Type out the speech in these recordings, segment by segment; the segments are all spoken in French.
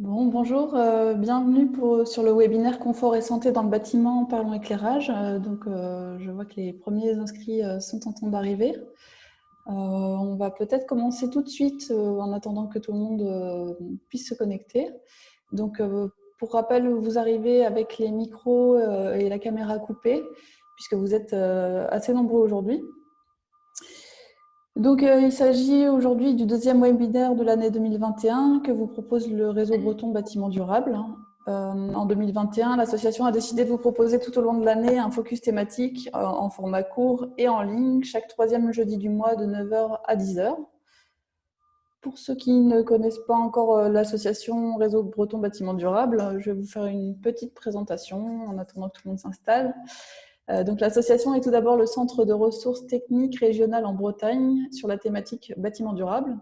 Bonjour, bienvenue sur le webinaire Confort et santé dans le bâtiment, parlons éclairage. Je vois que les premiers inscrits sont en train d'arriver. On va peut-être commencer tout de suite en attendant que tout le monde puisse se connecter. Pour rappel, vous arrivez avec les micros et la caméra coupée, puisque vous êtes assez nombreux aujourd'hui. Il s'agit aujourd'hui du deuxième webinaire de l'année 2021 que vous propose le réseau breton bâtiment durable. En 2021, l'association a décidé de vous proposer tout au long de l'année un focus thématique en format court et en ligne, chaque troisième jeudi du mois de 9h à 10h. Pour ceux qui ne connaissent pas encore l'association Réseau Breton Bâtiment Durable, je vais vous faire une petite présentation en attendant que tout le monde s'installe. L'association est tout d'abord le centre de ressources techniques régionales en Bretagne sur la thématique bâtiment durable.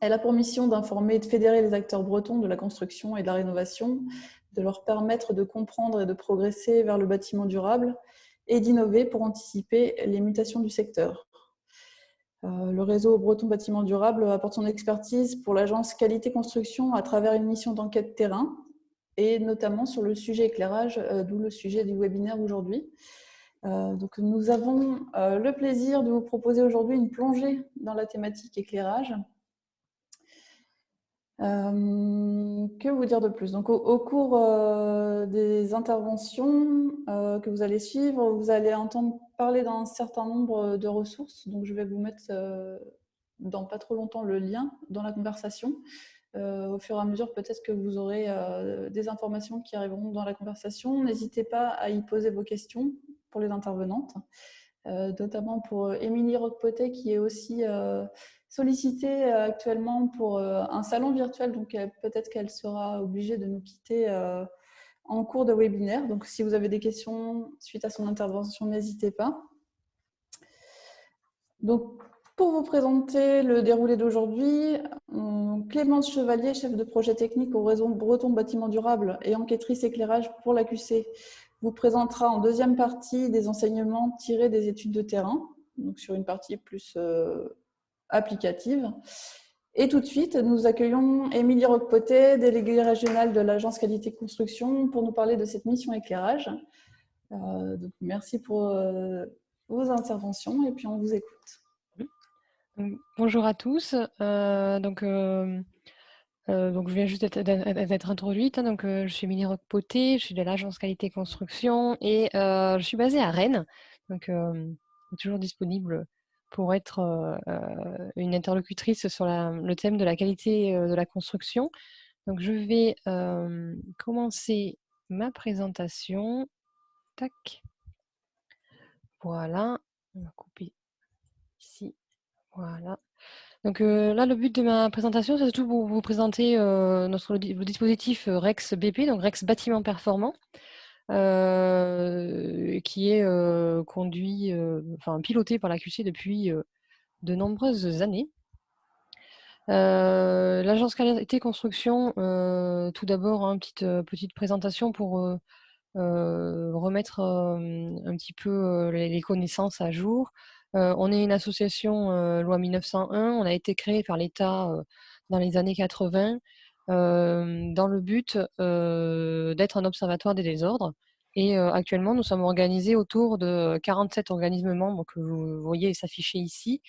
Elle a pour mission d'informer et de fédérer les acteurs bretons de la construction et de la rénovation, de leur permettre de comprendre et de progresser vers le bâtiment durable et d'innover pour anticiper les mutations du secteur. Le réseau breton bâtiment durable apporte son expertise pour l'agence qualité construction à travers une mission d'enquête terrain et notamment sur le sujet éclairage, d'où le sujet du webinaire aujourd'hui. Nous avons le plaisir de vous proposer aujourd'hui une plongée dans la thématique éclairage. Que vous dire de plus? Au cours des interventions que vous allez suivre, vous allez entendre parler d'un certain nombre de ressources. Donc, je vais vous mettre dans pas trop longtemps le lien dans la conversation. Au fur et à mesure, peut-être que vous aurez des informations qui arriveront dans la conversation. N'hésitez pas à y poser vos questions pour les intervenantes, notamment pour Émilie Roquepotet qui est aussi sollicitée actuellement pour un salon virtuel. Donc peut-être qu'elle sera obligée de nous quitter en cours de webinaire. Donc si vous avez des questions suite à son intervention, n'hésitez pas. Donc, pour vous présenter le déroulé d'aujourd'hui, Clémence Chevalier, chef de projet technique au réseau Breton Bâtiment Durable et enquêtrice éclairage pour l'AQC, vous présentera en deuxième partie des enseignements tirés des études de terrain, donc sur une partie plus applicative. Et tout de suite, nous accueillons Émilie Roquepotet, déléguée régionale de l'agence qualité construction, pour nous parler de cette mission éclairage. Merci pour vos interventions et puis on vous écoute. Bonjour à tous. Je viens juste d'être introduite. Je suis Émilie Roquepotet, je suis de l'agence qualité construction et je suis basée à Rennes. Toujours disponible pour être une interlocutrice sur le thème de la qualité de la construction. Donc, je vais commencer ma présentation. Tac. Voilà. On va couper ici. Voilà. Donc là, le but de ma présentation, c'est surtout pour vous présenter le dispositif REX BP, donc REX Bâtiment Performant, qui est piloté par la QC depuis de nombreuses années. L'agence qualité construction, tout d'abord, petite présentation pour remettre un petit peu les connaissances à jour. On est une association loi 1901, on a été créé par l'État dans les années 80 dans le but d'être un observatoire des désordres. Et actuellement, nous sommes organisés autour de 47 organismes membres que vous voyez s'afficher ici.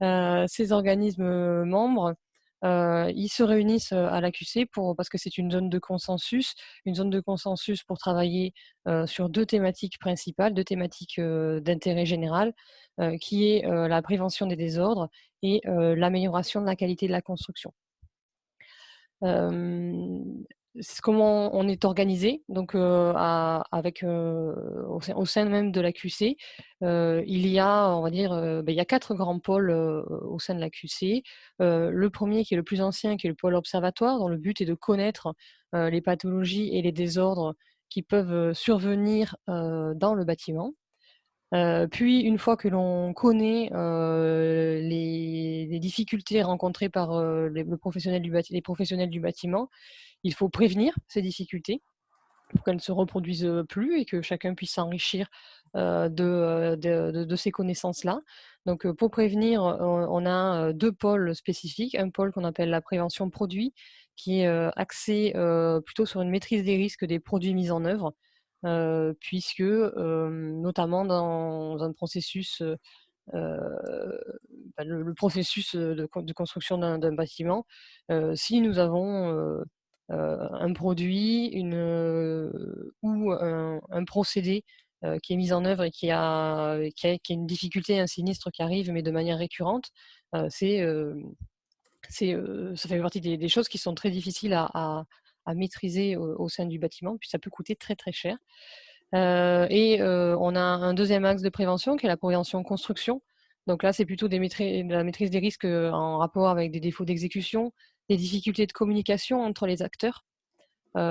Ces organismes membres, ils se réunissent à l'AQC parce que c'est une zone de consensus pour travailler sur deux thématiques principales, deux thématiques d'intérêt général, qui est la prévention des désordres et l'amélioration de la qualité de la construction. C'est comment on est organisé, donc au sein même de la QC, il y a, on va dire, il y a 4 grands pôles au sein de la QC. Le premier, qui est le plus ancien, qui est le pôle observatoire, dont le but est de connaître les pathologies et les désordres qui peuvent survenir dans le bâtiment. Puis, une fois que l'on connaît les difficultés rencontrées par les professionnels du bâtiment, il faut prévenir ces difficultés pour qu'elles ne se reproduisent plus et que chacun puisse s'enrichir de ces connaissances-là. Donc, pour prévenir, on a deux pôles spécifiques. Un pôle qu'on appelle la prévention produit, qui est axé plutôt sur une maîtrise des risques des produits mis en œuvre, puisque notamment dans un processus, le processus de construction d'un bâtiment, si nous avons un produit ou un procédé qui est mis en œuvre et qui a une difficulté, un sinistre qui arrive, mais de manière récurrente, ça fait partie des choses qui sont très difficiles à maîtriser au sein du bâtiment, puis ça peut coûter très très cher. On a un deuxième axe de prévention qui est la prévention construction. Donc là, c'est plutôt de la maîtrise des risques en rapport avec des défauts d'exécution, des difficultés de communication entre les acteurs, entre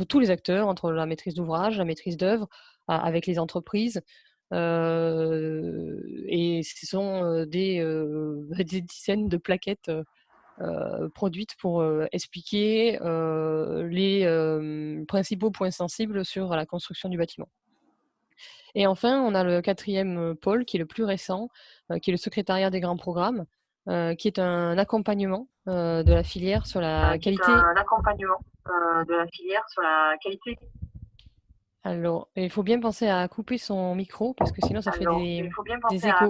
tous les acteurs, entre la maîtrise d'ouvrage, la maîtrise d'œuvre, avec les entreprises. Et ce sont des dizaines de plaquettes produites pour expliquer les principaux points sensibles sur la construction du bâtiment. Et enfin, on a le quatrième pôle, qui est le plus récent, qui est le secrétariat des grands programmes, qui est un accompagnement de la filière sur la qualité. Un accompagnement de la filière sur la qualité. Alors, il faut bien penser à couper son micro, parce que sinon ça fait des échos. À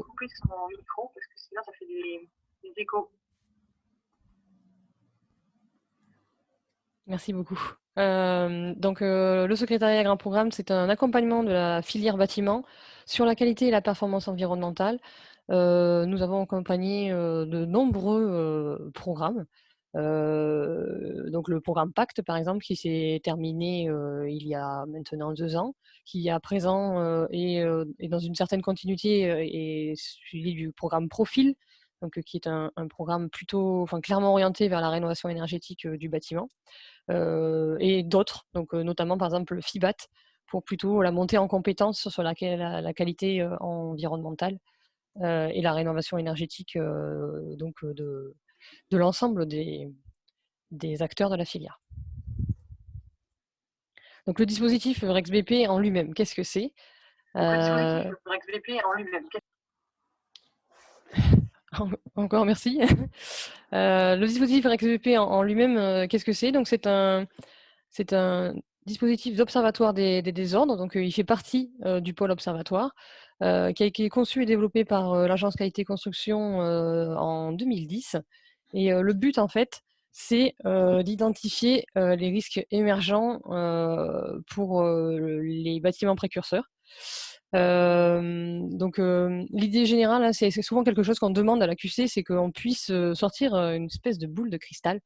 couper son micro, parce que sinon ça fait des échos. Merci beaucoup. Le secrétariat Grand Programme, c'est un accompagnement de la filière bâtiment sur la qualité et la performance environnementale. Nous avons accompagné de nombreux programmes. Donc le programme Pacte, par exemple, qui s'est terminé il y a maintenant 2 ans, qui à présent est dans une certaine continuité et suivi du programme Profil, donc, qui est un programme plutôt, clairement orienté vers la rénovation énergétique du bâtiment. Et d'autres, donc notamment par exemple le FIBAT, pour plutôt la montée en compétences sur la qualité environnementale et la rénovation énergétique de l'ensemble des acteurs de la filière. Donc le dispositif REXBP en lui-même, qu'est-ce que c'est? Le dispositif REXBP en lui-même. Encore merci. Le dispositif REXBP en lui-même, qu'est-ce que c'est? Donc c'est un dispositif d'observatoire des désordres, donc il fait partie du pôle observatoire, qui a été conçu et développé par l'agence qualité construction en 2010. Et le but, en fait, c'est d'identifier les risques émergents pour les bâtiments précurseurs. L'idée générale, hein, c'est souvent quelque chose qu'on demande à la QC, c'est qu'on puisse sortir une espèce de boule de cristal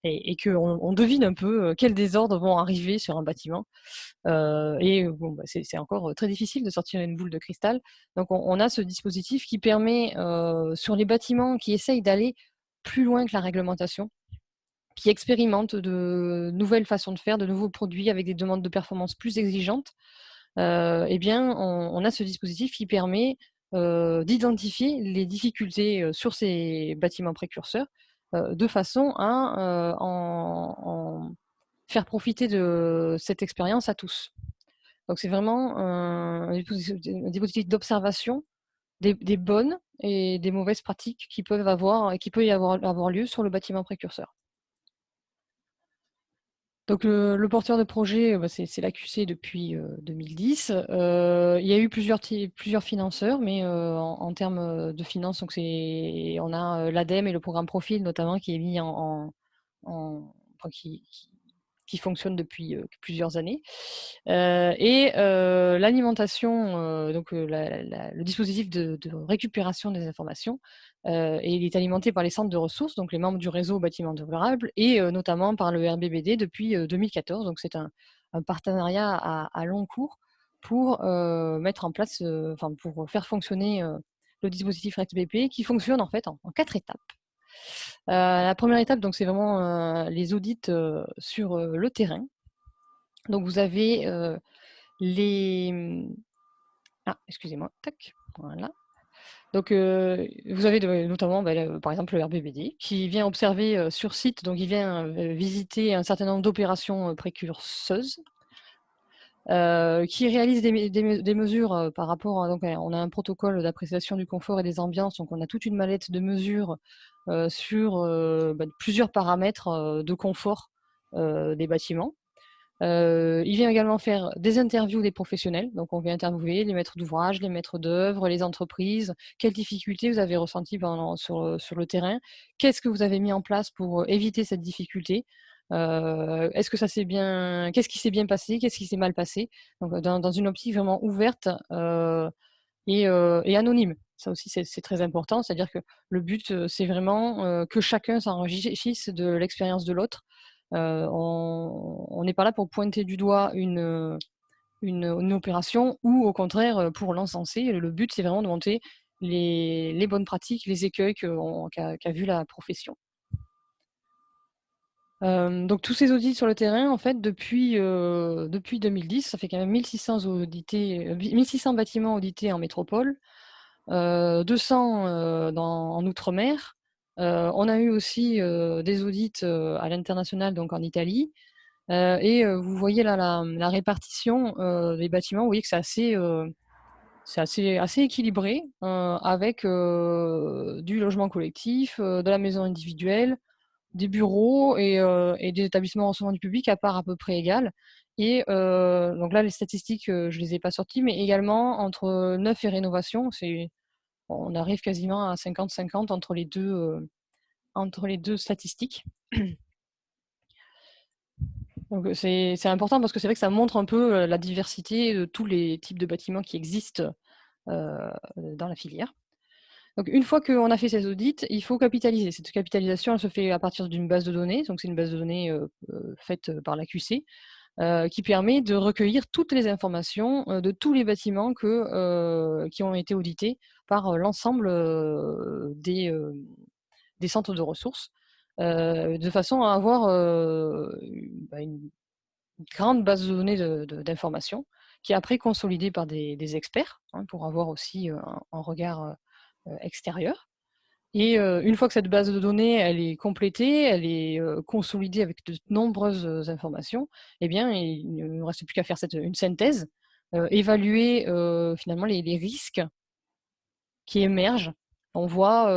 et qu'on devine un peu quels désordres vont arriver sur un bâtiment. C'est encore très difficile de sortir une boule de cristal. Donc on a ce dispositif qui permet, sur les bâtiments qui essayent d'aller plus loin que la réglementation, qui expérimentent de nouvelles façons de faire, de nouveaux produits avec des demandes de performance plus exigeantes, on a ce dispositif qui permet d'identifier les difficultés sur ces bâtiments précurseurs de façon à en faire profiter de cette expérience à tous. Donc c'est vraiment un dispositif d'observation des bonnes et des mauvaises pratiques qui peut y avoir lieu sur le bâtiment précurseur. Donc le porteur de projet, c'est l'AQC depuis 2010. Il y a eu plusieurs financeurs, mais en termes de finances, donc on a l'ADEME et le programme Profil notamment qui est mis qui fonctionne depuis plusieurs années. L'alimentation, le dispositif de récupération des informations, il est alimenté par les centres de ressources, donc les membres du réseau bâtiment durable, et notamment par le RBBD depuis 2014. Donc c'est un partenariat à long cours pour mettre en place, pour faire fonctionner le dispositif REXBP, qui fonctionne en fait en 4 étapes. La première étape, donc, c'est vraiment les audits sur le terrain. Donc vous avez excusez-moi, tac, voilà. Donc vous avez notamment par exemple le RBBD qui vient observer sur site, donc il vient visiter un certain nombre d'opérations précurseuses. qui réalise des mesures par rapport à, donc, on a un protocole d'appréciation du confort et des ambiances, donc on a toute une mallette de mesures sur plusieurs paramètres de confort des bâtiments. Il vient également faire des interviews des professionnels, donc on vient interviewer les maîtres d'ouvrage, les maîtres d'œuvre, les entreprises. Quelles difficultés vous avez ressenties sur le terrain? Qu'est-ce que vous avez mis en place pour éviter cette difficulté? Est-ce que ça s'est bien, qu'est-ce qui s'est bien passé? Qu'est-ce qui s'est mal passé? Donc, dans une optique vraiment ouverte et anonyme. Ça aussi, c'est très important. C'est-à-dire que le but, c'est vraiment que chacun s'enrichisse de l'expérience de l'autre. On n'est pas là pour pointer du doigt une opération ou au contraire pour l'encenser. Le but, c'est vraiment de monter les bonnes pratiques, les écueils qu'a vu la profession. Donc tous ces audits sur le terrain, en fait, depuis 2010, ça fait quand même 1600 audités, 1600 bâtiments audités en métropole, 200 en outre-mer. On a eu aussi des audits à l'international, donc en Italie. Et vous voyez là la répartition des bâtiments. Vous voyez que c'est assez équilibré avec du logement collectif, de la maison individuelle, des bureaux et des établissements recevant du public à part à peu près égales. Et donc là, les statistiques, je ne les ai pas sorties, mais également entre neuf et rénovation, on arrive quasiment à 50-50 entre les deux statistiques. Donc c'est important parce que c'est vrai que ça montre un peu la diversité de tous les types de bâtiments qui existent dans la filière. Donc une fois qu'on a fait ces audits, il faut capitaliser. Cette capitalisation, elle se fait à partir d'une base de données. Donc c'est une base de données faite par la QC qui permet de recueillir toutes les informations de tous les bâtiments qui ont été audités par l'ensemble des centres de ressources, de façon à avoir une grande base de données d'informations qui est après consolidée par des experts pour avoir aussi un regard extérieur. Et une fois que cette base de données elle est complétée, elle est consolidée avec de nombreuses informations, eh bien, il ne reste plus qu'à faire une synthèse, évaluer finalement les risques qui émergent. On voit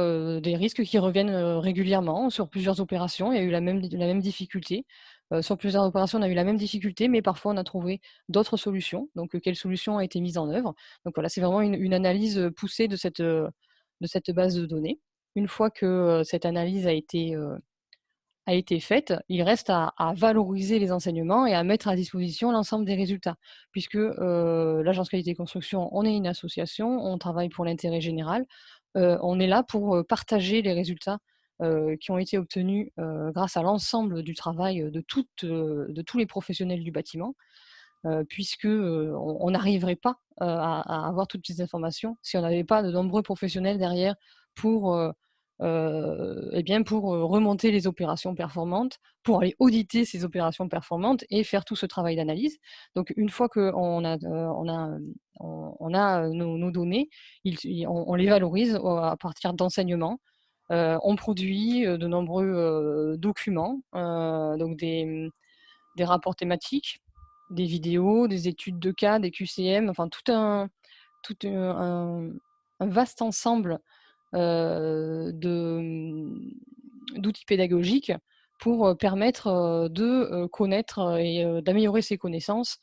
des risques qui reviennent régulièrement sur plusieurs opérations. Il y a eu la même difficulté. Sur plusieurs opérations, on a eu la même difficulté, mais parfois on a trouvé d'autres solutions. Donc, quelle solution a été mise en œuvre? Donc voilà, c'est vraiment une analyse poussée de cette base de données. Une fois que cette analyse a été faite, il reste à valoriser les enseignements et à mettre à disposition l'ensemble des résultats. Puisque l'Agence Qualité Construction, on est une association, on travaille pour l'intérêt général, on est là pour partager les résultats qui ont été obtenus grâce à l'ensemble du travail de tous les professionnels du bâtiment, puisque on n'arriverait pas à avoir toutes ces informations si on n'avait pas de nombreux professionnels derrière pour remonter les opérations performantes, pour aller auditer ces opérations performantes et faire tout ce travail d'analyse. Donc, une fois qu'on a nos données, on les valorise à partir d'enseignements. On produit de nombreux documents, donc des rapports thématiques, des vidéos, des études de cas, des QCM, enfin tout un vaste ensemble d'outils pédagogiques pour permettre de connaître et d'améliorer ses connaissances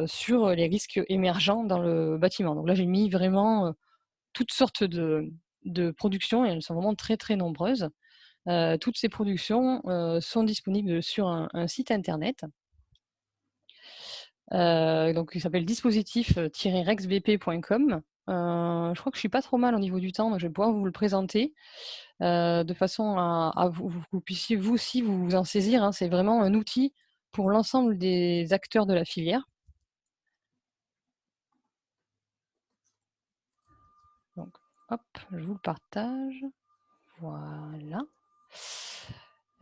sur les risques émergents dans le bâtiment. Donc là, j'ai mis vraiment toutes sortes de productions et elles sont vraiment très très nombreuses. Toutes ces productions sont disponibles sur un site internet. Donc il s'appelle dispositif-rexbp.com. Je crois que je suis pas trop mal au niveau du temps, donc je vais pouvoir vous le présenter de façon à vous puissiez vous aussi vous en saisir. C'est vraiment un outil pour l'ensemble des acteurs de la filière. Donc, hop, je vous le partage. Voilà.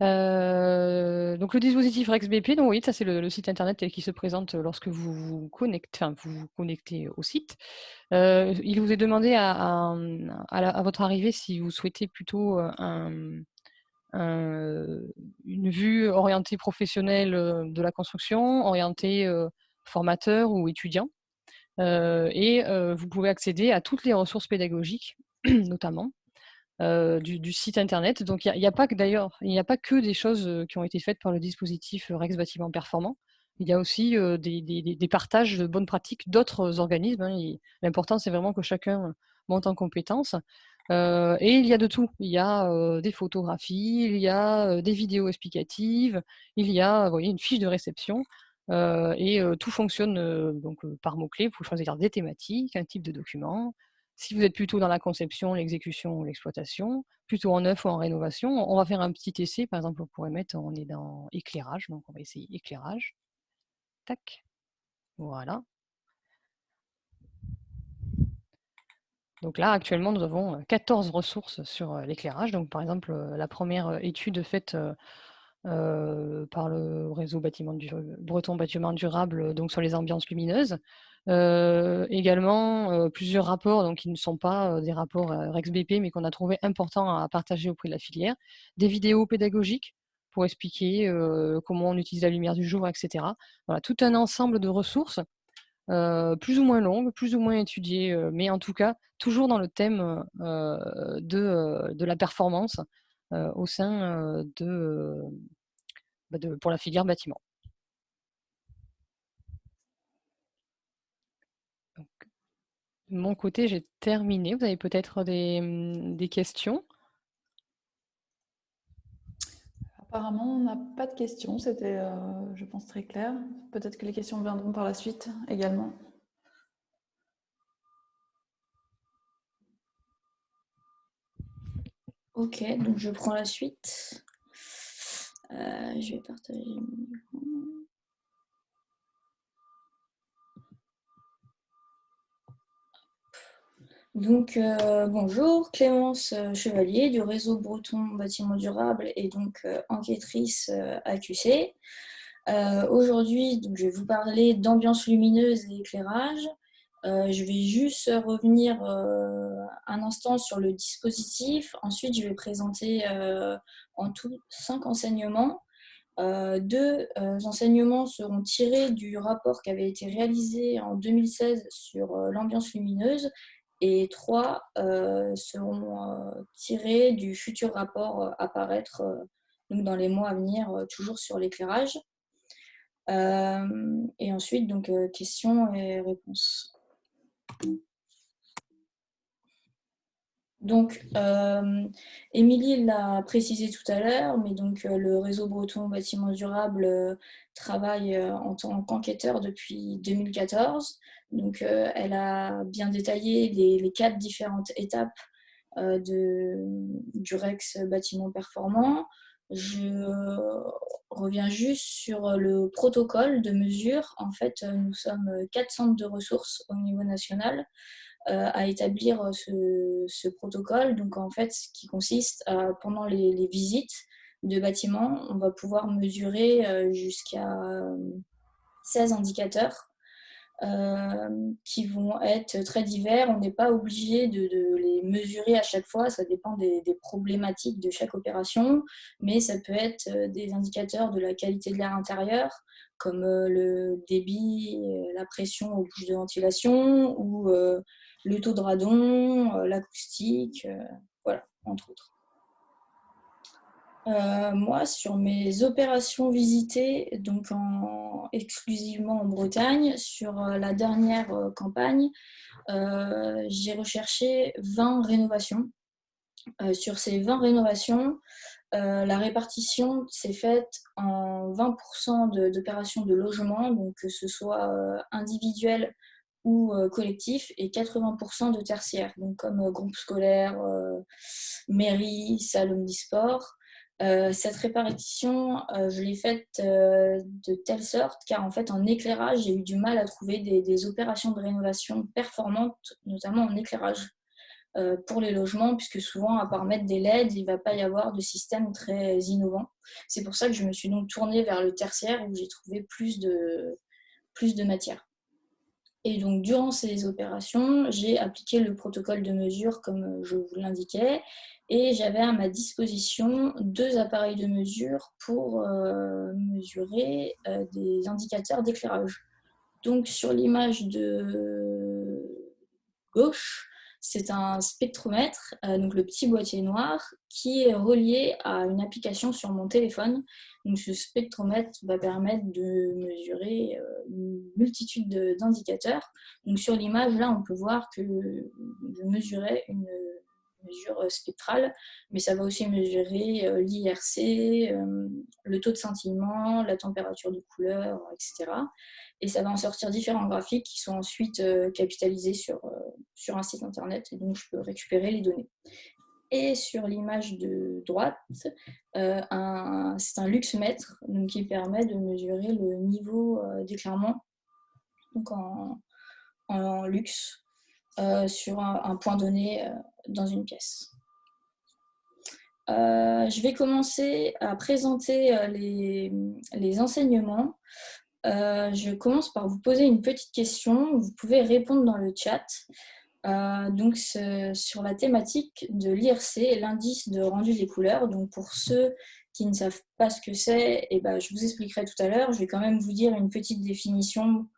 Donc le dispositif RexBP, donc oui, ça c'est le site internet tel qu'il se présente lorsque vous vous connectez au site. Il vous est demandé à votre arrivée si vous souhaitez plutôt une vue orientée professionnelle de la construction, orientée formateurs ou étudiants. Et vous pouvez accéder à toutes les ressources pédagogiques, notamment, du site internet. Donc il n'y a pas que d'ailleurs, il n'y a pas que des choses qui ont été faites par le dispositif Rex Bâtiment Performant. Il y a aussi des partages de bonnes pratiques d'autres organismes. L'important, c'est vraiment que chacun monte en compétences. Et il y a de tout. Il y a des photographies, il y a des vidéos explicatives, il y a une fiche de réception. Et tout fonctionne donc par mots-clés. Il faut choisir des thématiques, un type de document. Si vous êtes plutôt dans la conception, l'exécution ou l'exploitation, plutôt en neuf ou en rénovation, on va faire un petit essai. Par exemple, on pourrait mettre, on est dans éclairage, donc on va essayer éclairage. Tac, voilà. Donc là, actuellement, nous avons 14 ressources sur l'éclairage. Donc par exemple, la première étude faite par le réseau breton bâtiment durable, donc sur les ambiances lumineuses. Également, plusieurs rapports donc, qui ne sont pas des rapports RexBP, mais qu'on a trouvé importants à partager auprès de la filière. Des vidéos pédagogiques pour expliquer comment on utilise la lumière du jour, etc. Voilà, tout un ensemble de ressources, plus ou moins longues, plus ou moins étudiées, mais en tout cas, toujours dans le thème de la performance au sein pour la filière bâtiment. Donc, de mon côté, j'ai terminé. Vous avez peut-être des questions? Apparemment, on n'a pas de questions. C'était, je pense, très clair. Peut-être que les questions viendront par la suite également. Ok, donc je prends la suite. Je vais partager mon écran. Donc, bonjour, Clémence Chevalier du réseau breton bâtiment durable et donc enquêtrice AQC. Aujourd'hui, donc, je vais vous parler d'ambiance lumineuse et éclairage. Je vais juste revenir un instant sur le dispositif. Ensuite, je vais présenter en tout 5 enseignements. 2 enseignements seront tirés du rapport qui avait été réalisé en 2016 sur l'ambiance lumineuse et 3 seront tirés du futur rapport à paraître donc dans les mois à venir, toujours sur l'éclairage. Et ensuite, donc, questions et réponses. Donc, Émilie l'a précisé tout à l'heure, mais donc le réseau breton bâtiment durable travaille en tant qu'enquêteur depuis 2014. Donc, elle a bien détaillé les 4 différentes étapes du REX bâtiment performant. Je reviens juste sur le protocole de mesure. En fait, nous sommes 4 centres de ressources au niveau national à établir ce protocole. Donc, en fait, ce qui consiste à, pendant les visites de bâtiments, on va pouvoir mesurer jusqu'à 16 indicateurs qui vont être très divers. On n'est pas obligé de les mesurer à chaque fois, ça dépend des problématiques de chaque opération, mais ça peut être des indicateurs de la qualité de l'air intérieur, comme le débit, la pression aux bouches de ventilation, ou le taux de radon, l'acoustique, voilà, entre autres. Moi, sur mes opérations visitées, donc exclusivement en Bretagne, sur la dernière campagne, j'ai recherché 20 rénovations. Sur ces 20 rénovations, la répartition s'est faite en 20% d'opérations de logement, donc que ce soit individuel ou collectif, et 80% de tertiaire, donc comme groupe scolaire, mairie, salle omnisport. Cette répartition, je l'ai faite de telle sorte, car en fait en éclairage, j'ai eu du mal à trouver des opérations de rénovation performantes, notamment en éclairage pour les logements, puisque souvent, à part mettre des LED, il ne va pas y avoir de système très innovant. C'est pour ça que je me suis donc tournée vers le tertiaire, où j'ai trouvé plus de matière. Et donc, durant ces opérations, j'ai appliqué le protocole de mesure comme je vous l'indiquais, et j'avais à ma disposition 2 appareils de mesure pour mesurer des indicateurs d'éclairage. Donc sur l'image de gauche, c'est un spectromètre, donc le petit boîtier noir, qui est relié à une application sur mon téléphone. Donc ce spectromètre va permettre de mesurer une multitude d'indicateurs. Donc sur l'image, là, on peut voir que je mesurais une mesure spectrale, mais ça va aussi mesurer l'IRC, le taux de scintillement, la température de couleur, etc. Et ça va en sortir différents graphiques qui sont ensuite capitalisés sur un site internet, et donc je peux récupérer les données. Et sur l'image de droite, c'est un luxmètre donc, qui permet de mesurer le niveau d'éclairement donc en lux sur un point donné dans une pièce. Je vais commencer à présenter les enseignements. Je commence par vous poser une petite question. Vous pouvez répondre dans le chat. Donc, sur la thématique de l'IRC, l'indice de rendu des couleurs. Donc, pour ceux qui ne savent pas ce que c'est, je vous expliquerai tout à l'heure. Je vais quand même vous dire une petite définition.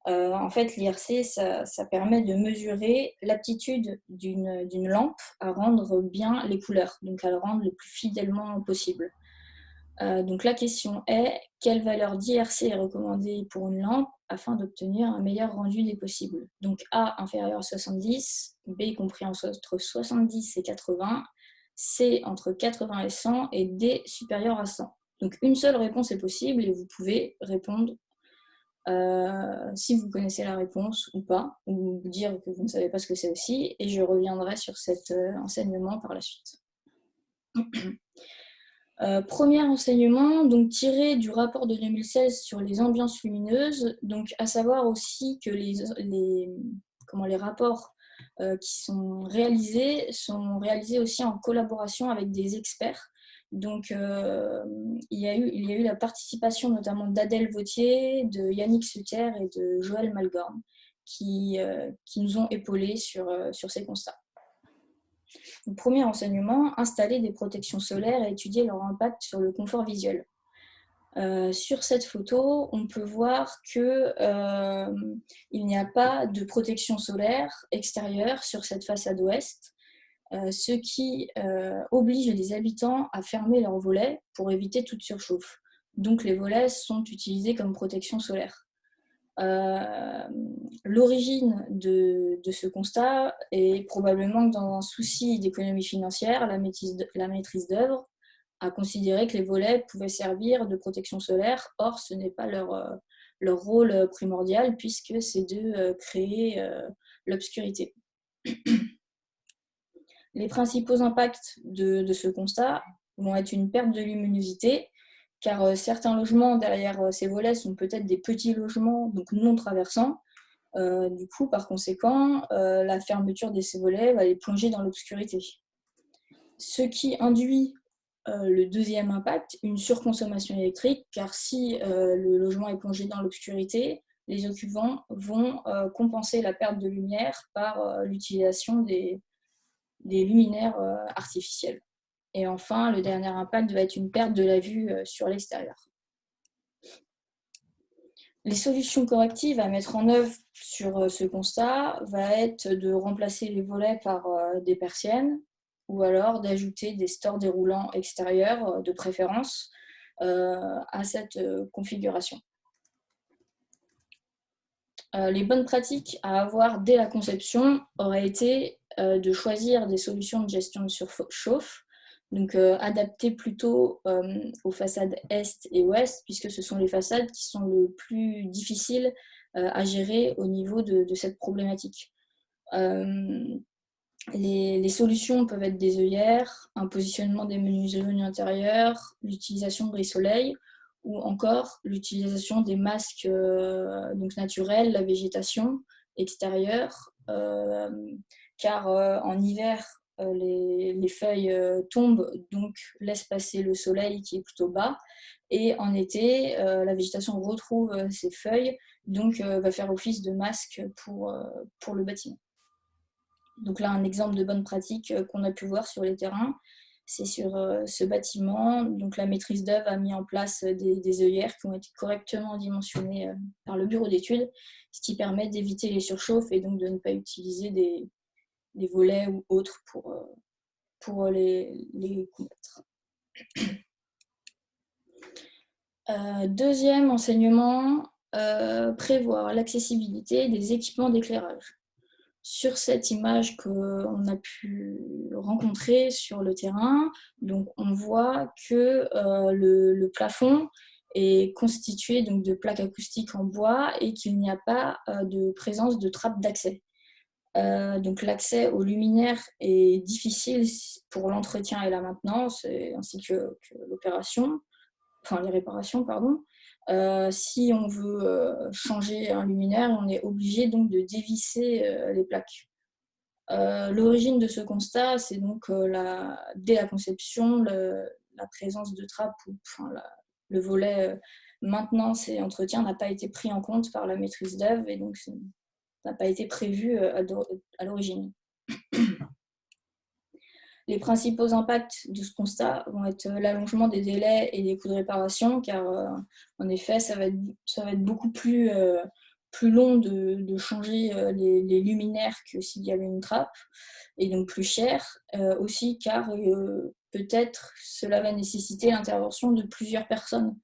En fait, l'IRC, ça permet de mesurer l'aptitude d'une lampe à rendre bien les couleurs, donc à le rendre le plus fidèlement possible. Donc la question est, quelle valeur d'IRC est recommandée pour une lampe afin d'obtenir un meilleur rendu des possibles? Donc A inférieur à 70, B compris entre 70 et 80, C entre 80 et 100 et D supérieur à 100. Donc une seule réponse est possible et vous pouvez répondre si vous connaissez la réponse ou pas, ou dire que vous ne savez pas ce que c'est aussi, et je reviendrai sur cet enseignement par la suite. Premier enseignement, donc tiré du rapport de 2016 sur les ambiances lumineuses, donc à savoir aussi que les rapports qui sont réalisés aussi en collaboration avec des experts. Donc il y a eu la participation notamment d'Adèle Vautier, de Yannick Suter et de Joël Malgorn qui nous ont épaulés sur ces constats. Donc, premier enseignement, installer des protections solaires et étudier leur impact sur le confort visuel. Sur cette photo, on peut voir qu'il n'y a pas de protection solaire extérieure sur cette façade ouest, ce qui oblige les habitants à fermer leurs volets pour éviter toute surchauffe. Donc les volets sont utilisés comme protection solaire. L'origine de ce constat est probablement que dans un souci d'économie financière, la maîtrise d'œuvre a considéré que les volets pouvaient servir de protection solaire. Or, ce n'est pas leur rôle primordial puisque c'est de créer l'obscurité. Les principaux impacts de ce constat vont être une perte de luminosité, car certains logements derrière ces volets sont peut-être des petits logements, donc non traversants. Du coup, par conséquent, la fermeture de ces volets va les plonger dans l'obscurité. Ce qui induit le deuxième impact, une surconsommation électrique, car si le logement est plongé dans l'obscurité, les occupants vont compenser la perte de lumière par l'utilisation des luminaires artificiels. Et enfin, le dernier impact va être une perte de la vue sur l'extérieur. Les solutions correctives à mettre en œuvre sur ce constat va être de remplacer les volets par des persiennes ou alors d'ajouter des stores déroulants extérieurs de préférence à cette configuration. Les bonnes pratiques à avoir dès la conception auraient été de choisir des solutions de gestion de surchauffe, donc adaptées plutôt aux façades est et ouest, puisque ce sont les façades qui sont le plus difficiles à gérer au niveau de cette problématique. Les solutions peuvent être des œillères, un positionnement des menus intérieurs, l'utilisation de gris-soleil, ou encore l'utilisation des masques donc naturels, la végétation extérieure, car en hiver, les feuilles tombent, donc laissent passer le soleil qui est plutôt bas, et en été, la végétation retrouve ses feuilles, donc va faire office de masque pour le bâtiment. Donc là, un exemple de bonne pratique qu'on a pu voir sur les terrains, C'est sur ce bâtiment. Donc la maîtrise d'œuvre a mis en place des œillères qui ont été correctement dimensionnées par le bureau d'études, ce qui permet d'éviter les surchauffes et donc de ne pas utiliser des volets ou autres pour les combattre. Deuxième enseignement, prévoir l'accessibilité des équipements d'éclairage. Sur cette image qu'on a pu rencontrer sur le terrain, donc on voit que le plafond est constitué donc de plaques acoustiques en bois et qu'il n'y a pas de présence de trappe d'accès. Donc l'accès aux luminaires est difficile pour l'entretien et la maintenance, ainsi que l'opération, enfin les réparations, pardon. Si on veut changer un luminaire, on est obligé donc de dévisser les plaques. L'origine de ce constat, c'est donc dès la conception, la présence de trappes, le volet maintenance et entretien n'a pas été pris en compte par la maîtrise d'œuvre et donc ça n'a pas été prévu à l'origine. Les principaux impacts de ce constat vont être l'allongement des délais et des coûts de réparation, car en effet, ça va être beaucoup plus long de changer les luminaires que s'il y avait une trappe, et donc plus cher aussi, car peut-être cela va nécessiter l'intervention de plusieurs personnes,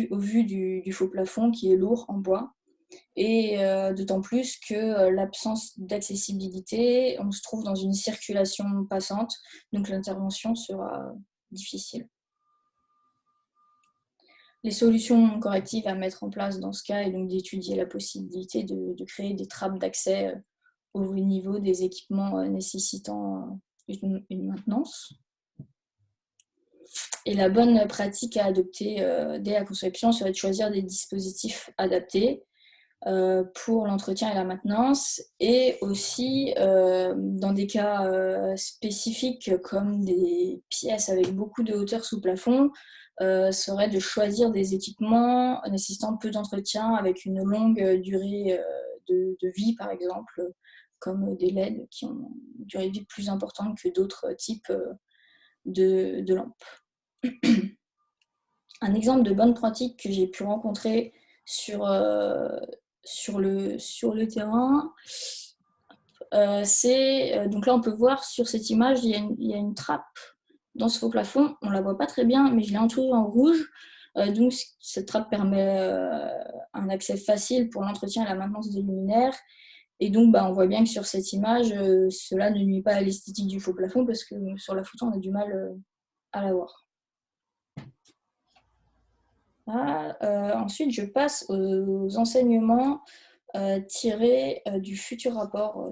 au vu du faux plafond qui est lourd en bois. Et d'autant plus que l'absence d'accessibilité, on se trouve dans une circulation passante, donc l'intervention sera difficile. Les solutions correctives à mettre en place dans ce cas est donc d'étudier la possibilité de créer des trappes d'accès au niveau des équipements nécessitant une maintenance. Et la bonne pratique à adopter dès la conception serait de choisir des dispositifs adaptés pour l'entretien et la maintenance, et aussi dans des cas spécifiques comme des pièces avec beaucoup de hauteur sous plafond, serait de choisir des équipements nécessitant peu d'entretien avec une longue durée de vie, par exemple, comme des LED qui ont une durée de vie plus importante que d'autres types de lampes. Un exemple de bonne pratique que j'ai pu rencontrer sur le terrain, donc là on peut voir sur cette image, il y a une trappe dans ce faux plafond, on la voit pas très bien, mais je l'ai entourée en rouge, donc cette trappe permet un accès facile pour l'entretien et la maintenance des luminaires, et donc on voit bien que sur cette image, cela ne nuit pas à l'esthétique du faux plafond, parce que sur la photo on a du mal à la voir. Ensuite, je passe aux enseignements tirés du futur rapport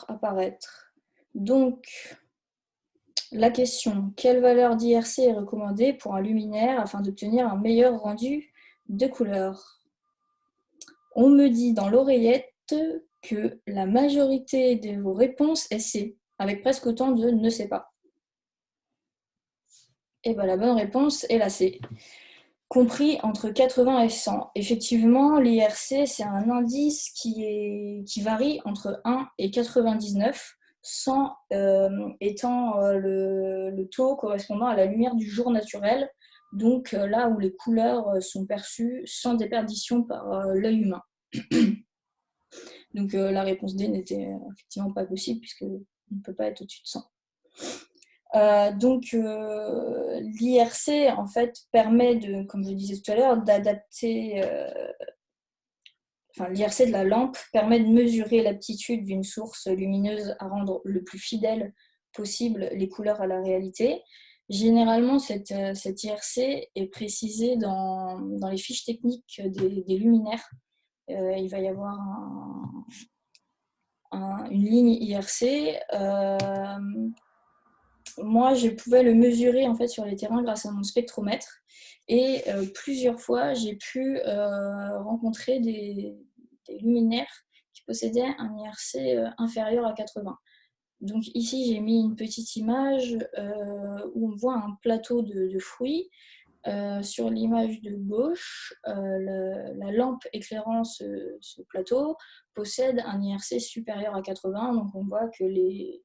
à paraître. Donc, la question, quelle valeur d'IRC est recommandée pour un luminaire afin d'obtenir un meilleur rendu de couleur? On me dit dans l'oreillette que la majorité de vos réponses est C, avec presque autant de ne sais pas. Et la bonne réponse est la C, compris entre 80 et 100. Effectivement, l'IRC, c'est un indice qui varie entre 1 et 99, 100 étant le taux correspondant à la lumière du jour naturel, donc là où les couleurs sont perçues sans déperdition par l'œil humain. Donc la réponse D n'était effectivement pas possible, puisqu'on ne peut pas être au-dessus de 100. Donc l'IRC en fait permet comme je disais tout à l'heure, d'adapter, l'IRC de la lampe permet de mesurer l'aptitude d'une source lumineuse à rendre le plus fidèle possible les couleurs à la réalité. Généralement, cette IRC est précisée dans les fiches techniques des luminaires. Il va y avoir une ligne IRC. Moi, je pouvais le mesurer en fait sur les terrains grâce à mon spectromètre, et plusieurs fois, j'ai pu rencontrer des luminaires qui possédaient un IRC inférieur à 80. Donc ici, j'ai mis une petite image où on voit un plateau de fruits Sur l'image de gauche, la lampe éclairant ce plateau possède un IRC supérieur à 80, donc on voit que les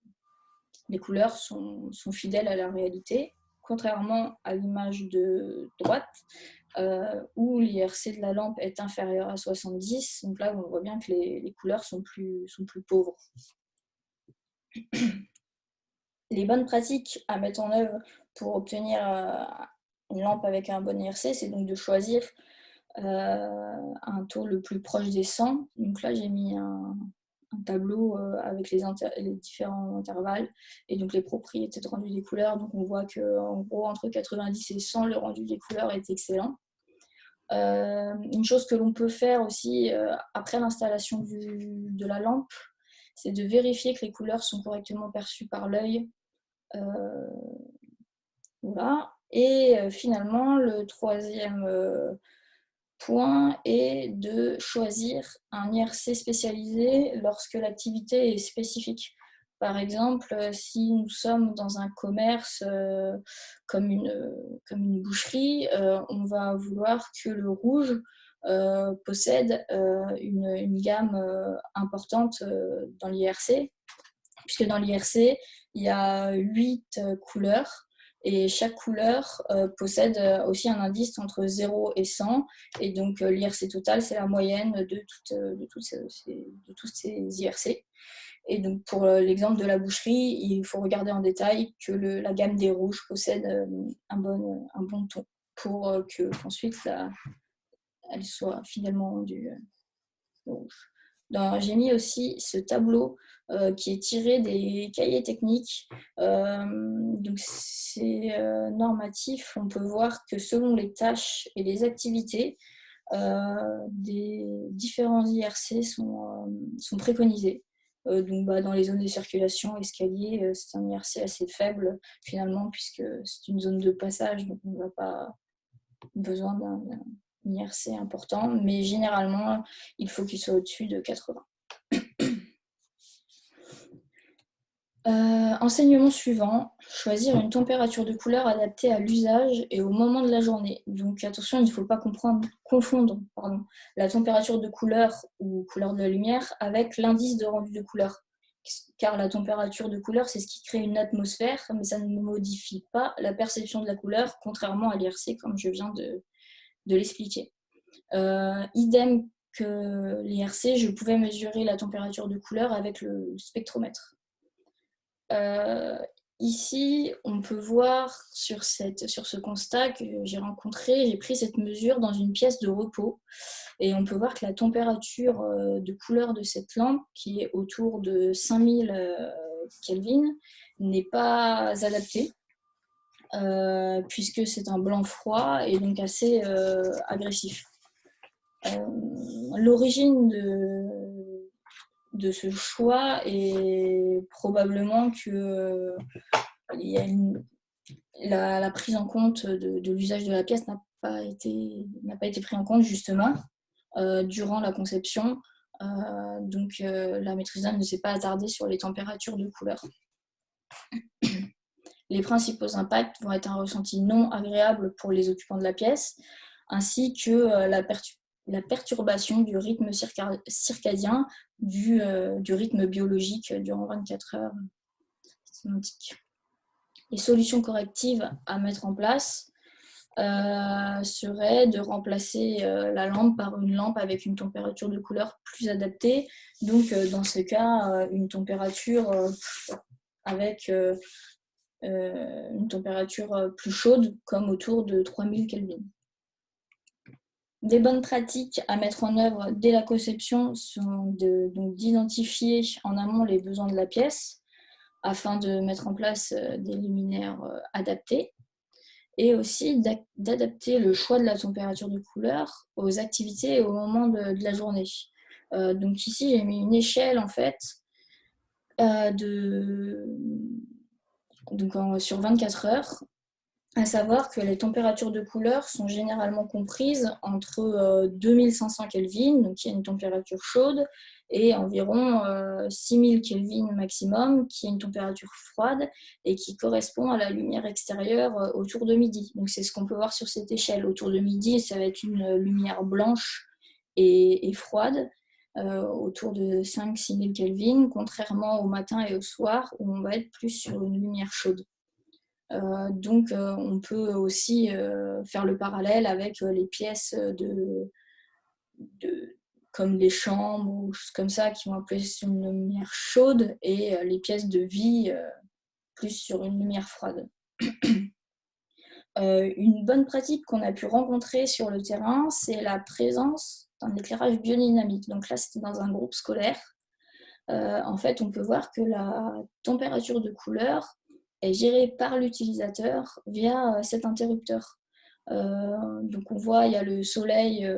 couleurs sont fidèles à la réalité, contrairement à l'image de droite, où l'IRC de la lampe est inférieur à 70. Donc là, on voit bien que les couleurs sont plus pauvres. Les bonnes pratiques à mettre en œuvre pour obtenir une lampe avec un bon IRC, c'est donc de choisir un taux le plus proche des 100. Donc là, j'ai mis un tableau avec les différents intervalles et donc les propriétés de rendu des couleurs. Donc on voit qu'en gros, entre 90 et 100, le rendu des couleurs est excellent. Une chose que l'on peut faire aussi après l'installation de la lampe, c'est de vérifier que les couleurs sont correctement perçues par l'œil. Voilà. Et finalement, le troisième point est de choisir un IRC spécialisé lorsque l'activité est spécifique. Par exemple, si nous sommes dans un commerce comme une boucherie, on va vouloir que le rouge possède une gamme importante dans l'IRC, puisque dans l'IRC, il y a 8 couleurs. Et chaque couleur possède aussi un indice entre 0 et 100. Et donc, l'IRC total, c'est la moyenne de tous ces IRC. Et donc, pour l'exemple de la boucherie, il faut regarder en détail que la gamme des rouges possède un bon ton pour qu'ensuite, elle soit fidèlement rendue rouge. J'ai mis aussi ce tableau qui est tiré des cahiers techniques. Donc c'est normatif. On peut voir que selon les tâches et les activités, des différents IRC sont préconisés. Donc dans les zones de circulation, escalier, c'est un IRC assez faible finalement puisque c'est une zone de passage, donc on n'a pas besoin d'un IRC important, mais généralement, il faut qu'il soit au-dessus de 80. Enseignement suivant, choisir une température de couleur adaptée à l'usage et au moment de la journée. Donc attention, il ne faut pas confondre la température de couleur ou couleur de la lumière avec l'indice de rendu de couleur. Car la température de couleur, c'est ce qui crée une atmosphère, mais ça ne modifie pas la perception de la couleur, contrairement à l'IRC, comme je viens de l'expliquer. Idem que l'IRC, je pouvais mesurer la température de couleur avec le spectromètre. Ici, on peut voir sur ce constat que j'ai pris cette mesure dans une pièce de repos et on peut voir que la température de couleur de cette lampe, qui est autour de 5000 Kelvin, n'est pas adaptée. Puisque c'est un blanc froid et donc assez agressif. L'origine de ce choix est probablement que la prise en compte de l'usage de la pièce n'a pas été prise en compte justement durant la conception. Donc la maîtrise d'œuvre ne s'est pas attardée sur les températures de couleur. Les principaux impacts vont être un ressenti non agréable pour les occupants de la pièce, ainsi que la perturbation du rythme circadien, du rythme biologique durant 24 heures. Les solutions correctives à mettre en place seraient de remplacer la lampe par une lampe avec une température de couleur plus adaptée. Donc, dans ce cas, une température avec une température plus chaude, comme autour de 3000 Kelvin. Des bonnes pratiques à mettre en œuvre dès la conception sont donc d'identifier en amont les besoins de la pièce afin de mettre en place des luminaires adaptés et aussi d'adapter le choix de la température de couleur aux activités et au moment de la journée. Donc ici, j'ai mis une échelle en fait sur 24 heures À savoir que les températures de couleur sont généralement comprises entre 2500 Kelvin, donc qui est une température chaude, et environ 6000 Kelvin maximum, qui est une température froide et qui correspond à la lumière extérieure autour de midi. Donc c'est ce qu'on peut voir sur cette échelle. Autour de midi, ça va être une lumière blanche et froide, autour de 5-6 000 Kelvin, contrairement au matin et au soir, où on va être plus sur une lumière chaude. Donc, on peut aussi faire le parallèle avec les pièces comme les chambres ou choses comme ça qui vont appeler sur une lumière chaude et les pièces de vie plus sur une lumière froide. Une bonne pratique qu'on a pu rencontrer sur le terrain, c'est la présence d'un éclairage biodynamique. Donc là, c'était dans un groupe scolaire. En fait, on peut voir que la température de couleur est gérée par l'utilisateur via cet interrupteur. Donc on voit, il y a le soleil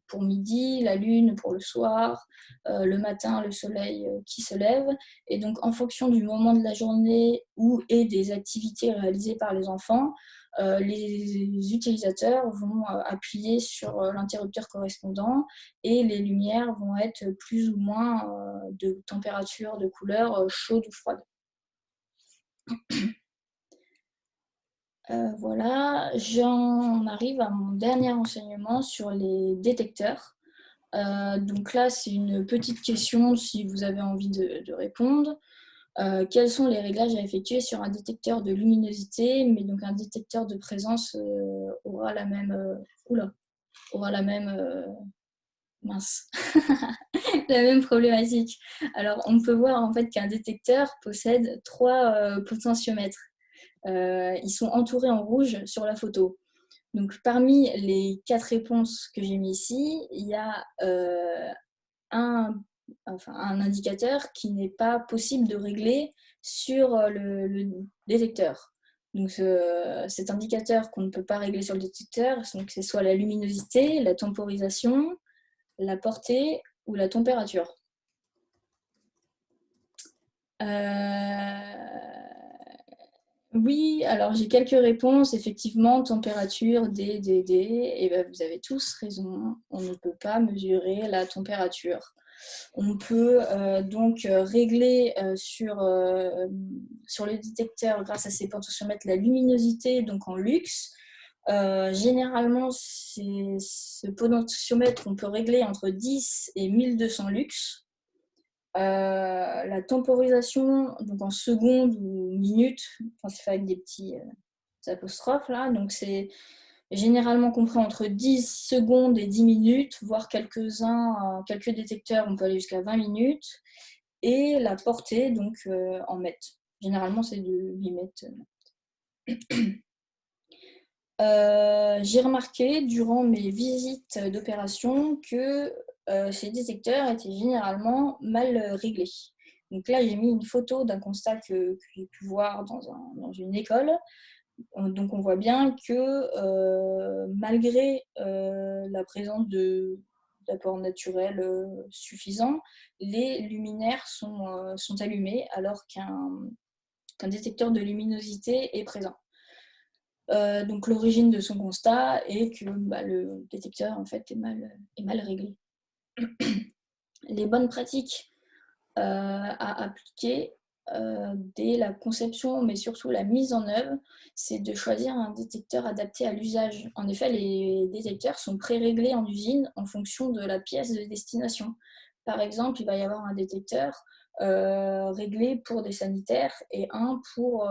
pour midi, la lune pour le soir, le matin, le soleil qui se lève. Et donc en fonction du moment de la journée et des activités réalisées par les enfants, les utilisateurs vont appuyer sur l'interrupteur correspondant et les lumières vont être plus ou moins de température, de couleur chaude ou froide. Voilà, j'en arrive à mon dernier enseignement sur les détecteurs. Donc là, c'est une petite question si vous avez envie de répondre. Quels sont les réglages à effectuer sur un détecteur de luminosité, mais donc un détecteur de présence aura la même mince, la même problématique. Alors, on peut voir en fait qu'un détecteur possède 3 potentiomètres. Ils sont entourés en rouge sur la photo. Donc, parmi les 4 réponses que j'ai mis ici, il y a un indicateur qui n'est pas possible de régler sur le détecteur. Donc, cet indicateur qu'on ne peut pas régler sur le détecteur, donc c'est soit la luminosité, la temporisation, la portée ou la température. Oui, alors j'ai quelques réponses. Effectivement, température, D, et ben, vous avez tous raison. On ne peut pas mesurer la température. On peut donc régler sur le détecteur, grâce à ces potentiomètres, la luminosité, donc en lux. Généralement, ce potentiomètre, on peut régler entre 10 et 1200 lux. La temporisation, donc en secondes ou minutes, c'est fait avec des petits apostrophes là, donc c'est généralement compris entre 10 secondes et 10 minutes, voire quelques détecteurs, on peut aller jusqu'à 20 minutes. Et la portée, donc en mètres. Généralement, c'est de 8 mètres. J'ai remarqué durant mes visites d'opération que ces détecteurs étaient généralement mal réglés. Donc là, j'ai mis une photo d'un constat que j'ai pu voir dans une école. Donc on voit bien que malgré la présence d'apports naturels suffisants, les luminaires sont allumés alors qu'un détecteur de luminosité est présent. Donc l'origine de son constat est que le détecteur en fait est mal réglé. Les bonnes pratiques à appliquer dès la conception, mais surtout la mise en œuvre, c'est de choisir un détecteur adapté à l'usage. En effet, les détecteurs sont pré-réglés en usine en fonction de la pièce de destination. Par exemple, il va y avoir un détecteur réglé pour des sanitaires et un pour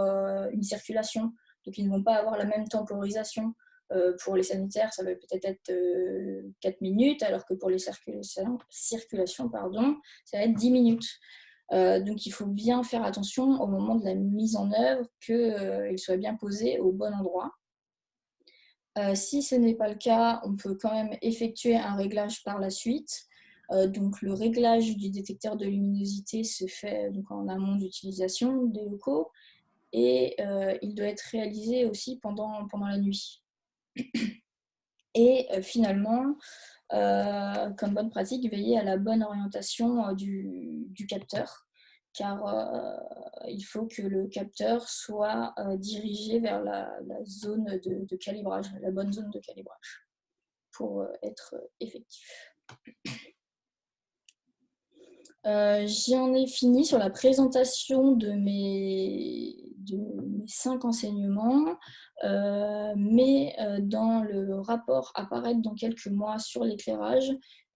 une circulation. Donc, ils ne vont pas avoir la même temporisation. Pour les sanitaires, ça va peut-être être 4 minutes, alors que pour les circulations, ça va être 10 minutes. Donc, il faut bien faire attention au moment de la mise en œuvre qu'il soit bien posé au bon endroit. Si ce n'est pas le cas, on peut quand même effectuer un réglage par la suite. Donc, le réglage du détecteur de luminosité se fait donc, en amont d'utilisation des locaux et il doit être réalisé aussi pendant la nuit. Et finalement, comme bonne pratique, veiller à la bonne orientation du capteur. car il faut que le capteur soit dirigé vers la zone de calibrage, la bonne zone de calibrage pour être effectif. J'en ai fini sur la présentation de mes 5 enseignements, mais dans le rapport à paraître dans quelques mois sur l'éclairage,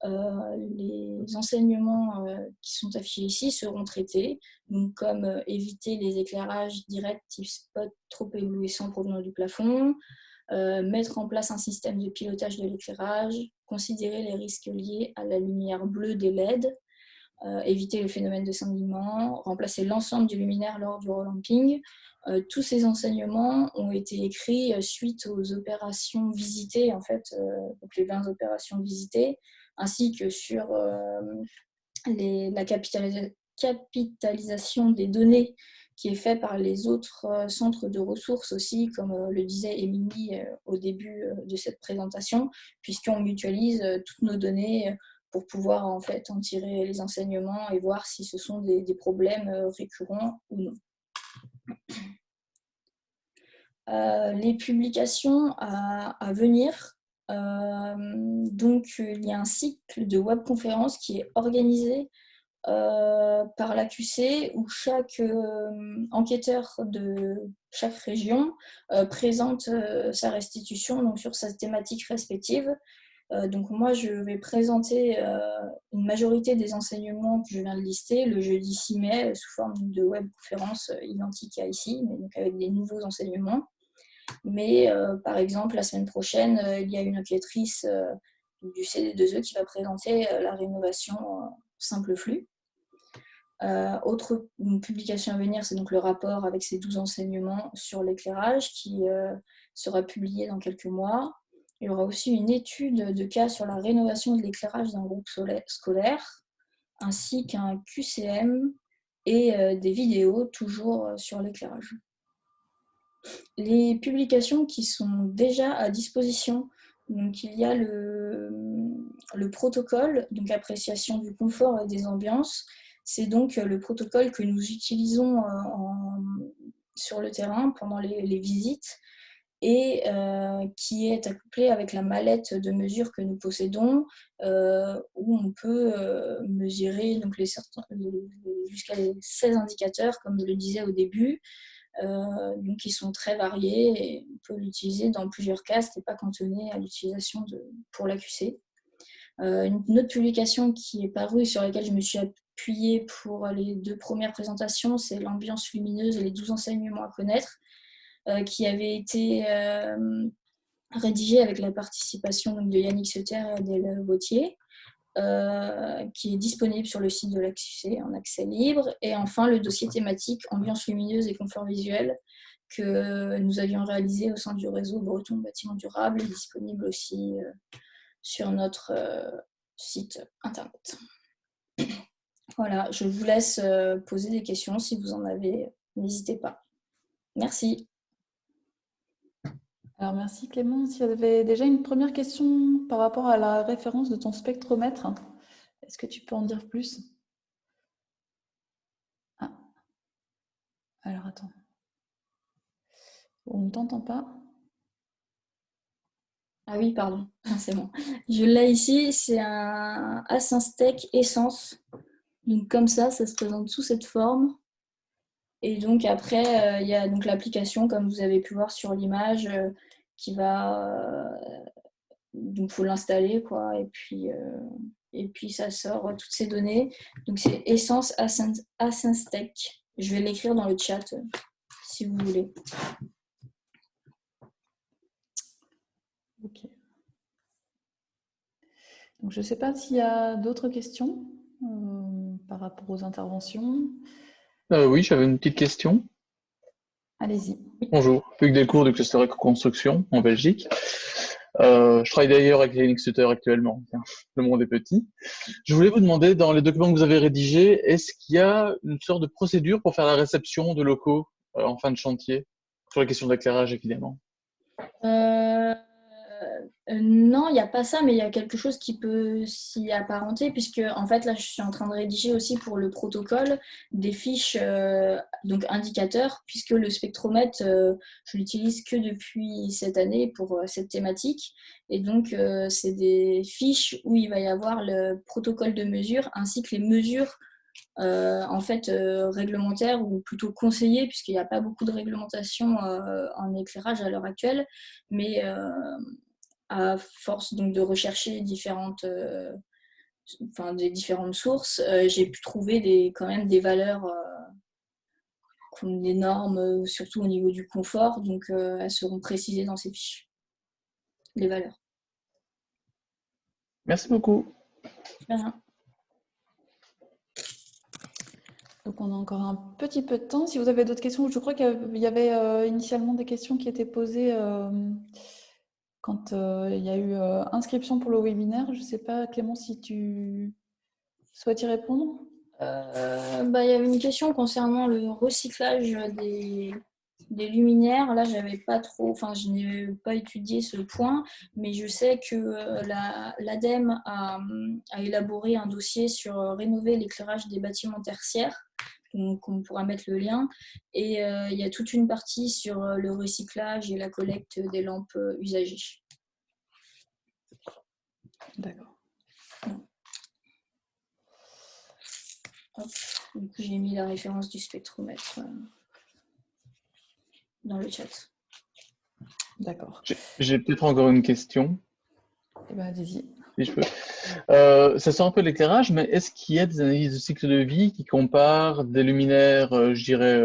les enseignements qui sont affichés ici seront traités, donc comme éviter les éclairages directs type spot trop éblouissant provenant du plafond, mettre en place un système de pilotage de l'éclairage, considérer les risques liés à la lumière bleue des LED, éviter le phénomène de scintillement, remplacer l'ensemble du luminaire lors du relamping. Tous ces enseignements ont été écrits suite aux opérations visitées, en fait, donc les 20 opérations visitées, ainsi que sur la capitalisation des données qui est faite par les autres centres de ressources aussi, comme le disait Émilie au début de cette présentation, puisqu'on mutualise toutes nos données pour pouvoir en fait en tirer les enseignements et voir si ce sont des problèmes récurrents ou non. Les publications à venir. Donc, il y a un cycle de webconférences qui est organisé par l'AQC où chaque enquêteur de chaque région présente sa restitution donc, sur sa thématique respective. Donc moi, je vais présenter une majorité des enseignements que je viens de lister le jeudi 6 mai sous forme de webconférence identique à ici, mais donc avec des nouveaux enseignements. Mais par exemple, la semaine prochaine, il y a une enquêtrice du CD2E qui va présenter la rénovation simple flux. Autre publication à venir, c'est donc le rapport avec ces 12 enseignements sur l'éclairage qui sera publié dans quelques mois. Il y aura aussi une étude de cas sur la rénovation de l'éclairage d'un groupe scolaire, ainsi qu'un QCM et des vidéos toujours sur l'éclairage. Les publications qui sont déjà à disposition, donc il y a le protocole, donc appréciation du confort et des ambiances. C'est donc le protocole que nous utilisons sur le terrain pendant les visites et qui est accouplé avec la mallette de mesure que nous possédons, où on peut mesurer donc jusqu'à 16 indicateurs, comme je le disais au début, donc ils sont très variés et on peut l'utiliser dans plusieurs cas, ce n'est pas cantonné à l'utilisation pour l'AQC. Une autre publication qui est parue sur laquelle je me suis appuyée pour les 2 premières présentations, c'est l'ambiance lumineuse et les 12 enseignements à connaître, qui avait été rédigé avec la participation donc, de Yannick Sutter et Adèle Bautier, qui est disponible sur le site de l'AQC en accès libre. Et enfin, le dossier thématique ambiance lumineuse et confort visuel que nous avions réalisé au sein du réseau breton bâtiment durable est disponible aussi sur notre site internet. Voilà, je vous laisse poser des questions si vous en avez, n'hésitez pas. Merci. Alors merci Clémence. Il y avait déjà une première question par rapport à la référence de ton spectromètre. Est-ce que tu peux en dire plus? Ah. Alors attends. On ne t'entend pas. Ah oui, pardon, c'est bon. Je l'ai ici, c'est un Asynstek Essence. Donc comme ça se présente sous cette forme. Et donc après, il y a donc l'application, comme vous avez pu voir sur l'image, qui va... donc il faut l'installer, quoi. Et puis ça sort toutes ces données. Donc c'est Essence Asynstek. Je vais l'écrire dans le chat, si vous voulez. Ok. Donc, je ne sais pas s'il y a d'autres questions par rapport aux interventions. Oui, j'avais une petite question. Allez-y. Bonjour, Hugues Delcourt du cluster éco-construction en Belgique. Je travaille d'ailleurs avec Yannick Sutter actuellement. Le monde est petit. Je voulais vous demander, dans les documents que vous avez rédigés, est-ce qu'il y a une sorte de procédure pour faire la réception de locaux en fin de chantier? Sur la question d'éclairage, évidemment. Non, il n'y a pas ça, mais il y a quelque chose qui peut s'y apparenter, puisque en fait là je suis en train de rédiger aussi pour le protocole des fiches donc indicateurs, puisque le spectromètre je l'utilise que depuis cette année pour cette thématique, et donc c'est des fiches où il va y avoir le protocole de mesure ainsi que les mesures en fait réglementaires ou plutôt conseillées, puisqu'il n'y a pas beaucoup de réglementation en éclairage à l'heure actuelle, mais à force donc de rechercher des différentes sources, j'ai pu trouver quand même des valeurs comme des normes, surtout au niveau du confort, donc elles seront précisées dans ces fiches, les valeurs. Merci beaucoup. Bien. Donc on a encore un petit peu de temps. Si vous avez d'autres questions, je crois qu'il y avait initialement des questions qui étaient posées quand il y a eu inscription pour le webinaire. Je ne sais pas, Clément, si tu souhaites y répondre. Il y avait une question concernant le recyclage des luminaires. Là, je n'ai pas étudié ce point, mais je sais que l'ADEME a élaboré un dossier sur rénover l'éclairage des bâtiments tertiaires. Donc, on pourra mettre le lien. Et il y a toute une partie sur le recyclage et la collecte des lampes usagées. D'accord. Hop. Du coup, j'ai mis la référence du spectromètre dans le chat. D'accord. J'ai peut-être encore une question, Eh ben, allez-y. si je peux. Ça sort un peu de l'éclairage, mais est-ce qu'il y a des analyses de cycle de vie qui comparent des luminaires, je dirais,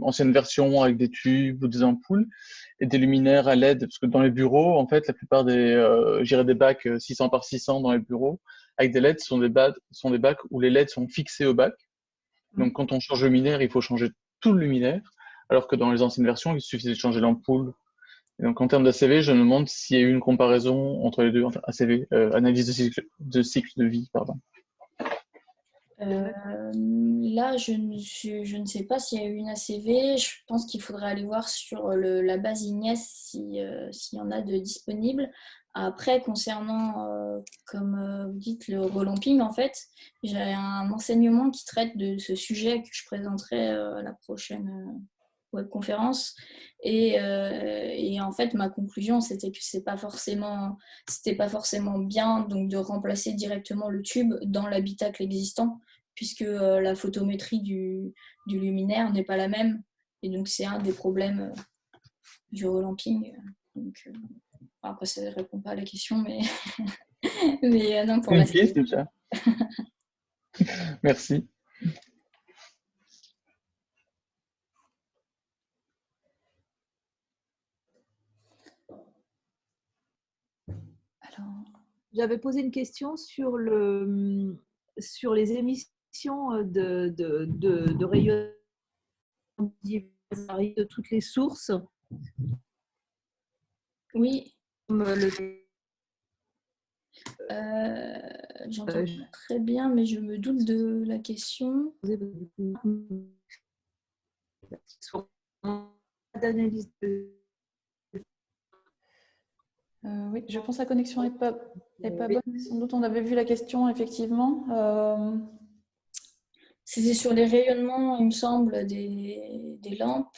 ancienne version avec des tubes ou des ampoules, et des luminaires à LED? Parce que dans les bureaux, en fait, la plupart je dirais des bacs 600 par 600 dans les bureaux, avec des LED, sont des bacs où les LED sont fixés au bac. Donc, quand on change le luminaire, il faut changer tout le luminaire, alors que dans les anciennes versions, il suffisait de changer l'ampoule. Et donc, en termes d'ACV, je me demande s'il y a eu une comparaison entre les deux, enfin, ACV, analyse de cycle de vie, pardon. Là, je ne sais pas s'il y a eu une ACV. Je pense qu'il faudrait aller voir sur la base IGNES s'il y en a de disponibles. Après, concernant, comme vous dites, le relamping, en fait, j'ai un enseignement qui traite de ce sujet que je présenterai à la prochaine webconférence. Et en fait, ma conclusion, c'était que c'était pas forcément bien donc, de remplacer directement le tube dans l'habitacle existant, puisque la photométrie du luminaire n'est pas la même. Et donc, c'est un des problèmes du relamping. Donc, après, ça ne répond pas à la question, mais, mais non, pour la piste déjà. Merci. Alors, j'avais posé une question sur les émissions de rayonnement de toutes les sources. Oui. Comme j'entends pas très bien, mais je me doute de la question. D'analyse oui, je pense que la connexion n'est pas bonne. Sans doute, on avait vu la question, effectivement. C'était sur les rayonnements, il me semble, des lampes.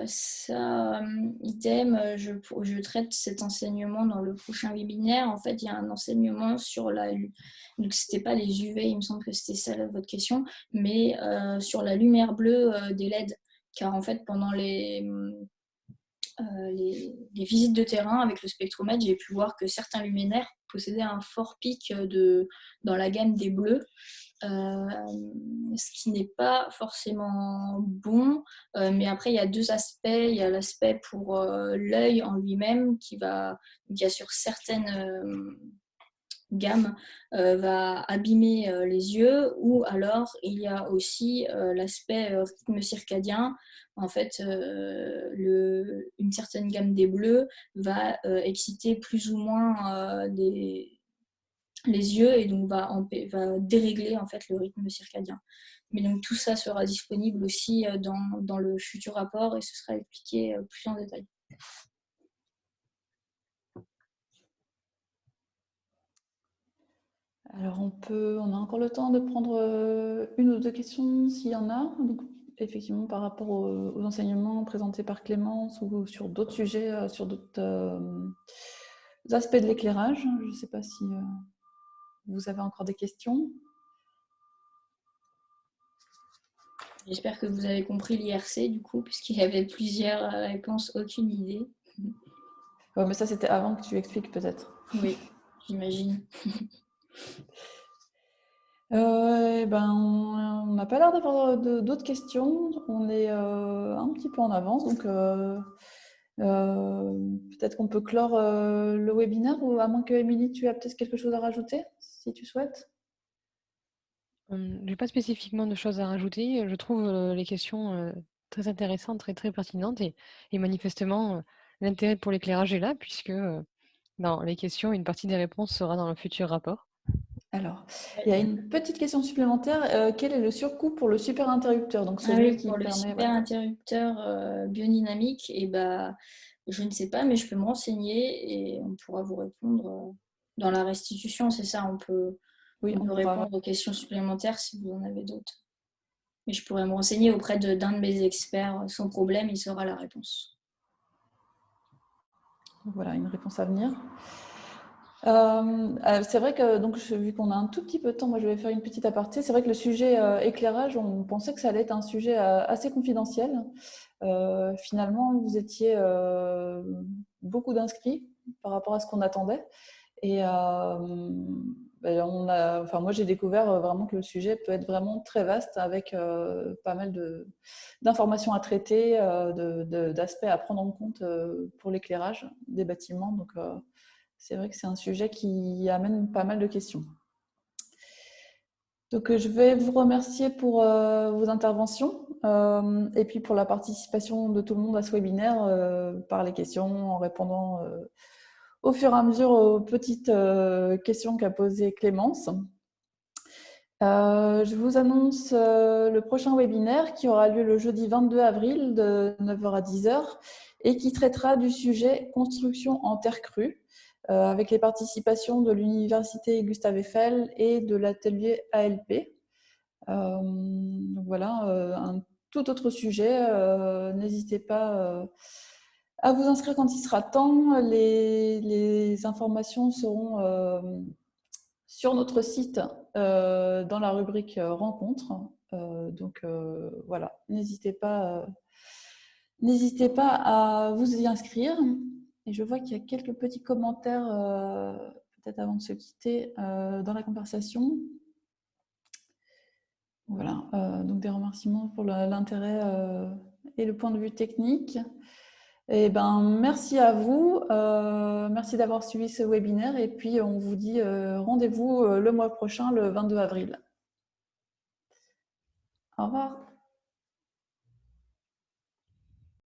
Ça, idem, je traite cet enseignement dans le prochain webinaire. En fait, il y a un enseignement sur donc c'était pas les UV, il me semble que c'était ça votre question, mais sur la lumière bleue des LED. Car en fait, pendant les visites de terrain avec le spectromètre, j'ai pu voir que certains luminaires possédaient un fort pic dans la gamme des bleus. Ce qui n'est pas forcément bon, mais après il y a deux aspects. Il y a l'aspect pour l'œil en lui-même qui a sur certaines gammes va abîmer les yeux, ou alors il y a aussi l'aspect rythme circadien. En fait, une certaine gamme des bleus va exciter plus ou moins les yeux et donc va dérégler en fait le rythme circadien. Mais donc tout ça sera disponible aussi dans le futur rapport et ce sera expliqué plus en détail. Alors, on a encore le temps de prendre une ou deux questions s'il y en a. Donc, effectivement, par rapport aux enseignements présentés par Clémence ou sur d'autres sujets, sur d'autres aspects de l'éclairage. Je ne sais pas si vous avez encore des questions. J'espère que vous avez compris l'IRC du coup, puisqu'il y avait plusieurs réponses, aucune idée. Ouais, mais ça, c'était avant que tu expliques peut-être. Oui, j'imagine. On n'a pas l'air d'avoir d'autres questions. On est un petit peu en avance, donc peut-être qu'on peut clore le webinaire, ou à moins que Émilie, tu as peut-être quelque chose à rajouter, si tu souhaites. Je n'ai pas spécifiquement de choses à rajouter. Je trouve les questions très intéressantes, très, très pertinentes et manifestement, l'intérêt pour l'éclairage est là puisque dans les questions, une partie des réponses sera dans le futur rapport. Alors, il y a une petite question supplémentaire. Quel est le surcoût pour le superinterrupteur? Donc celui qui pour le permet. super interrupteur biodynamique, je ne sais pas, mais je peux me renseigner et on pourra vous répondre dans la restitution, c'est ça, on peut répondre aux questions supplémentaires si vous en avez d'autres. Mais je pourrais me renseigner auprès d'un de mes experts sans problème, il saura la réponse. Voilà, une réponse à venir. C'est vrai que, donc, vu qu'on a un tout petit peu de temps, moi je vais faire une petite aparté. C'est vrai que le sujet éclairage, on pensait que ça allait être un sujet assez confidentiel. Finalement, vous étiez beaucoup d'inscrits par rapport à ce qu'on attendait. Et moi j'ai découvert vraiment que le sujet peut être vraiment très vaste avec pas mal d'informations à traiter, d'aspects à prendre en compte pour l'éclairage des bâtiments. Donc, c'est vrai que c'est un sujet qui amène pas mal de questions. Donc, je vais vous remercier pour vos interventions et puis pour la participation de tout le monde à ce webinaire par les questions, en répondant au fur et à mesure aux petites questions qu'a posées Clémence. Je vous annonce le prochain webinaire qui aura lieu le jeudi 22 avril de 9h à 10h et qui traitera du sujet construction en terre crue avec les participations de l'Université Gustave Eiffel et de l'atelier ALP. Donc voilà, un tout autre sujet. N'hésitez pas à vous inscrire quand il sera temps. Les informations seront sur notre site dans la rubrique rencontres. Donc voilà, n'hésitez pas à vous y inscrire. Et je vois qu'il y a quelques petits commentaires, peut-être avant de se quitter, dans la conversation. Voilà, donc des remerciements pour l'intérêt et le point de vue technique. Et merci à vous, merci d'avoir suivi ce webinaire et puis on vous dit rendez-vous le mois prochain, le 22 avril. Au revoir.